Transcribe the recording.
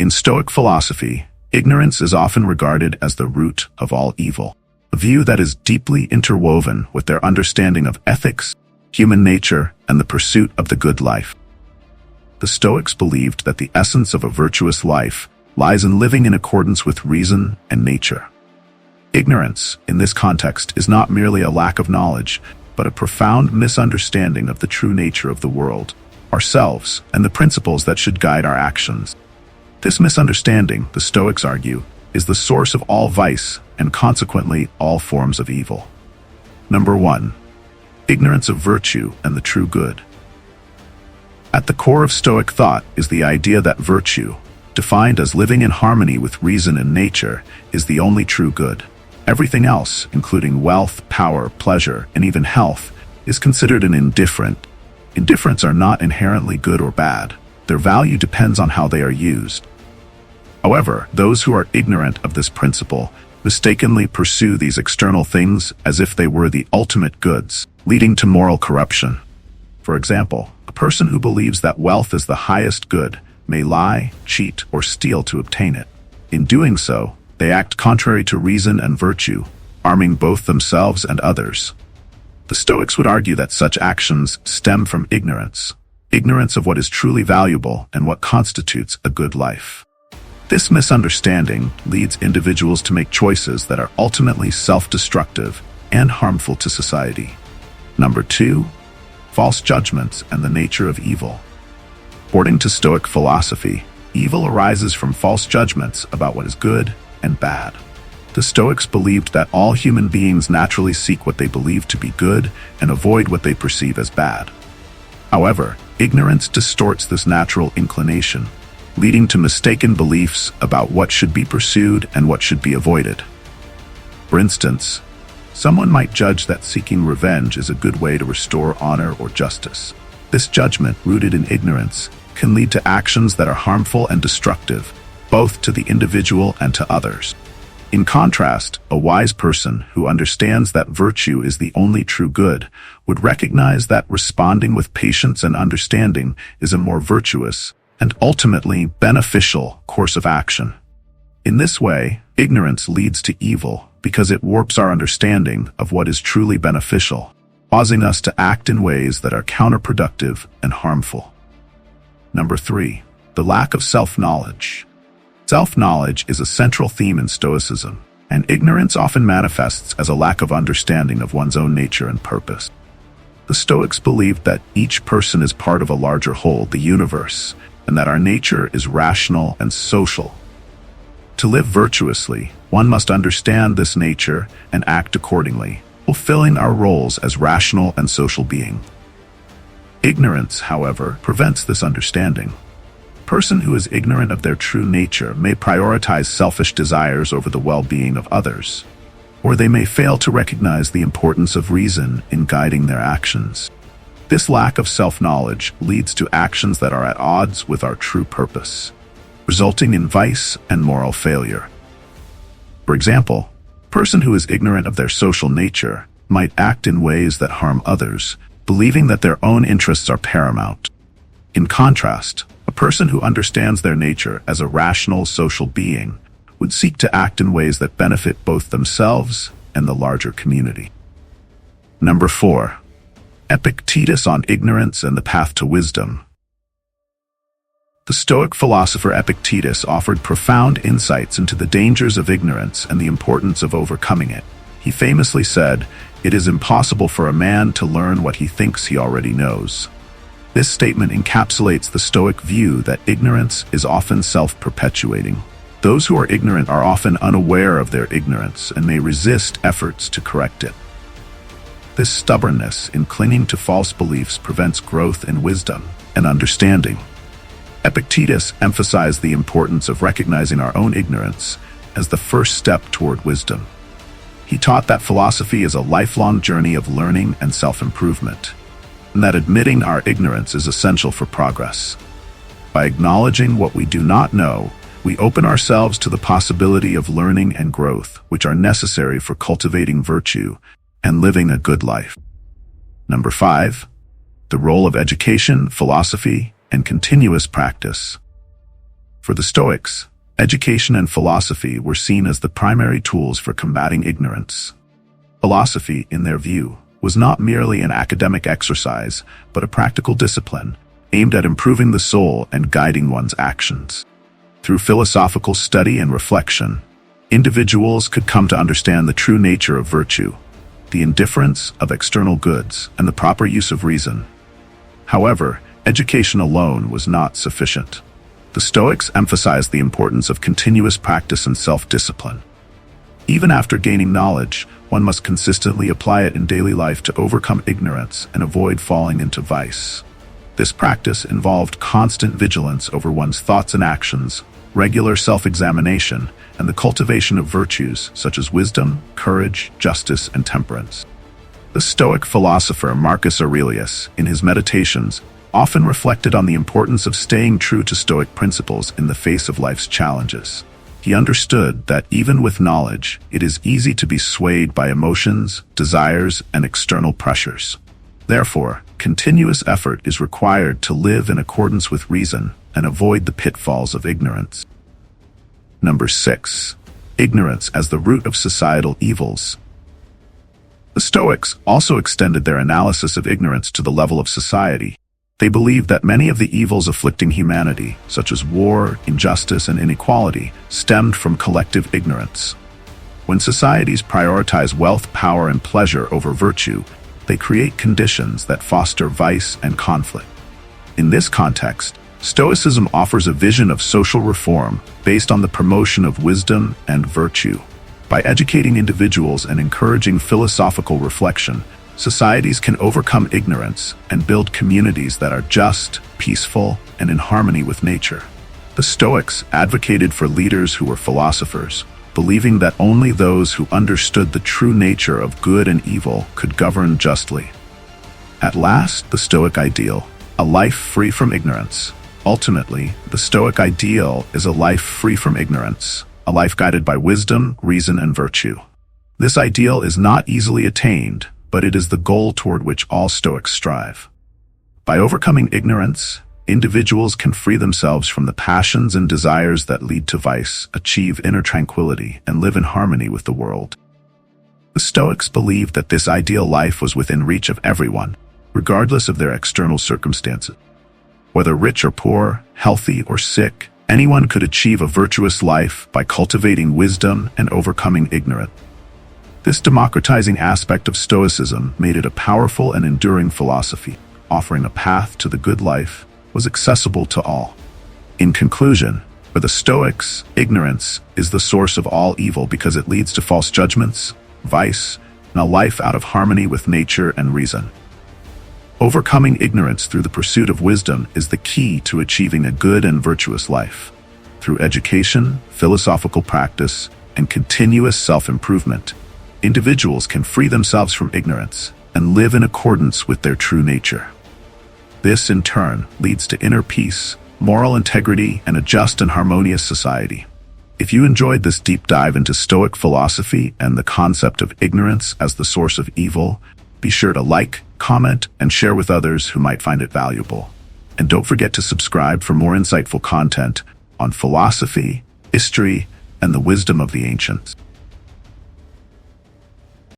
In Stoic philosophy, ignorance is often regarded as the root of all evil, a view that is deeply interwoven with their understanding of ethics, human nature, and the pursuit of the good life. The Stoics believed that the essence of a virtuous life lies in living in accordance with reason and nature. Ignorance, in this context, is not merely a lack of knowledge, but a profound misunderstanding of the true nature of the world, ourselves, and the principles that should guide our actions. This misunderstanding, the Stoics argue, is the source of all vice and consequently all forms of evil. Number 1. Ignorance of virtue and the true good. At the core of Stoic thought is the idea that virtue, defined as living in harmony with reason and nature, is the only true good. Everything else, including wealth, power, pleasure, and even health, is considered an indifferent. Indifferents are not inherently good or bad. Their value depends on how they are used. However, those who are ignorant of this principle mistakenly pursue these external things as if they were the ultimate goods, leading to moral corruption. For example, a person who believes that wealth is the highest good may lie, cheat, or steal to obtain it. In doing so, they act contrary to reason and virtue, harming both themselves and others. The Stoics would argue that such actions stem from ignorance of what is truly valuable and what constitutes a good life. This misunderstanding leads individuals to make choices that are ultimately self-destructive and harmful to society. Number 2. False judgments and the nature of evil. According to Stoic philosophy, evil arises from false judgments about what is good and bad. The Stoics believed that all human beings naturally seek what they believe to be good and avoid what they perceive as bad. However, ignorance distorts this natural inclination, leading to mistaken beliefs about what should be pursued and what should be avoided. For instance, someone might judge that seeking revenge is a good way to restore honor or justice. This judgment, rooted in ignorance, can lead to actions that are harmful and destructive, both to the individual and to others. In contrast, a wise person who understands that virtue is the only true good would recognize that responding with patience and understanding is a more virtuous and ultimately beneficial course of action. In this way, ignorance leads to evil because it warps our understanding of what is truly beneficial, causing us to act in ways that are counterproductive and harmful. Number 3. The lack of self-knowledge. Self-knowledge is a central theme in Stoicism, and ignorance often manifests as a lack of understanding of one's own nature and purpose. The Stoics believed that each person is part of a larger whole, the universe, and that our nature is rational and social. To live virtuously, one must understand this nature and act accordingly, fulfilling our roles as rational and social beings. Ignorance, however, prevents this understanding. A person who is ignorant of their true nature may prioritize selfish desires over the well-being of others, or they may fail to recognize the importance of reason in guiding their actions. This lack of self-knowledge leads to actions that are at odds with our true purpose, resulting in vice and moral failure. For example, a person who is ignorant of their social nature might act in ways that harm others, believing that their own interests are paramount. In contrast, a person who understands their nature as a rational social being would seek to act in ways that benefit both themselves and the larger community. Number 4. Epictetus on ignorance and the path to wisdom. The Stoic philosopher Epictetus offered profound insights into the dangers of ignorance and the importance of overcoming it. He famously said, "It is impossible for a man to learn what he thinks he already knows." This statement encapsulates the Stoic view that ignorance is often self-perpetuating. Those who are ignorant are often unaware of their ignorance and may resist efforts to correct it. This stubbornness in clinging to false beliefs prevents growth in wisdom and understanding. Epictetus emphasized the importance of recognizing our own ignorance as the first step toward wisdom. He taught that philosophy is a lifelong journey of learning and self-improvement, and that admitting our ignorance is essential for progress. By acknowledging what we do not know, we open ourselves to the possibility of learning and growth, which are necessary for cultivating virtue and living a good life. Number 5. The role of education, philosophy, and continuous practice. For the Stoics, education and philosophy were seen as the primary tools for combating ignorance. Philosophy, in their view, was not merely an academic exercise, but a practical discipline aimed at improving the soul and guiding one's actions. Through philosophical study and reflection, individuals could come to understand the true nature of virtue, the indifference of external goods, and the proper use of reason. However, education alone was not sufficient. The Stoics emphasized the importance of continuous practice and self-discipline. Even after gaining knowledge, one must consistently apply it in daily life to overcome ignorance and avoid falling into vice. This practice involved constant vigilance over one's thoughts and actions, regular self-examination, and the cultivation of virtues such as wisdom, courage, justice, and temperance. The Stoic philosopher Marcus Aurelius, in his Meditations, often reflected on the importance of staying true to Stoic principles in the face of life's challenges. He understood that even with knowledge, it is easy to be swayed by emotions, desires, and external pressures. Therefore, continuous effort is required to live in accordance with reason and avoid the pitfalls of ignorance. Number 6. Ignorance as the root of societal evils. The Stoics also extended their analysis of ignorance to the level of society. They believed that many of the evils afflicting humanity, such as war, injustice, and inequality, stemmed from collective ignorance. When societies prioritize wealth, power, and pleasure over virtue, they create conditions that foster vice and conflict. In this context, Stoicism offers a vision of social reform based on the promotion of wisdom and virtue. By educating individuals and encouraging philosophical reflection, societies can overcome ignorance and build communities that are just, peaceful, and in harmony with nature. The Stoics advocated for leaders who were philosophers, believing that only those who understood the true nature of good and evil could govern justly. At last, the Stoic ideal, a life free from ignorance. Ultimately, the Stoic ideal is a life free from ignorance, a life guided by wisdom, reason, and virtue. This ideal is not easily attained, but it is the goal toward which all Stoics strive. By overcoming ignorance, individuals can free themselves from the passions and desires that lead to vice, achieve inner tranquility, and live in harmony with the world. The Stoics believed that this ideal life was within reach of everyone, regardless of their external circumstances. Whether rich or poor, healthy or sick, anyone could achieve a virtuous life by cultivating wisdom and overcoming ignorance. This democratizing aspect of Stoicism made it a powerful and enduring philosophy, offering a path to the good life was accessible to all. In conclusion, for the Stoics, ignorance is the source of all evil because it leads to false judgments, vice, and a life out of harmony with nature and reason. Overcoming ignorance through the pursuit of wisdom is the key to achieving a good and virtuous life. Through education, philosophical practice, and continuous self-improvement, individuals can free themselves from ignorance and live in accordance with their true nature. This, in turn, leads to inner peace, moral integrity, and a just and harmonious society. If you enjoyed this deep dive into Stoic philosophy and the concept of ignorance as the source of evil, be sure to like, comment, and share with others who might find it valuable. And don't forget to subscribe for more insightful content on philosophy, history, and the wisdom of the ancients.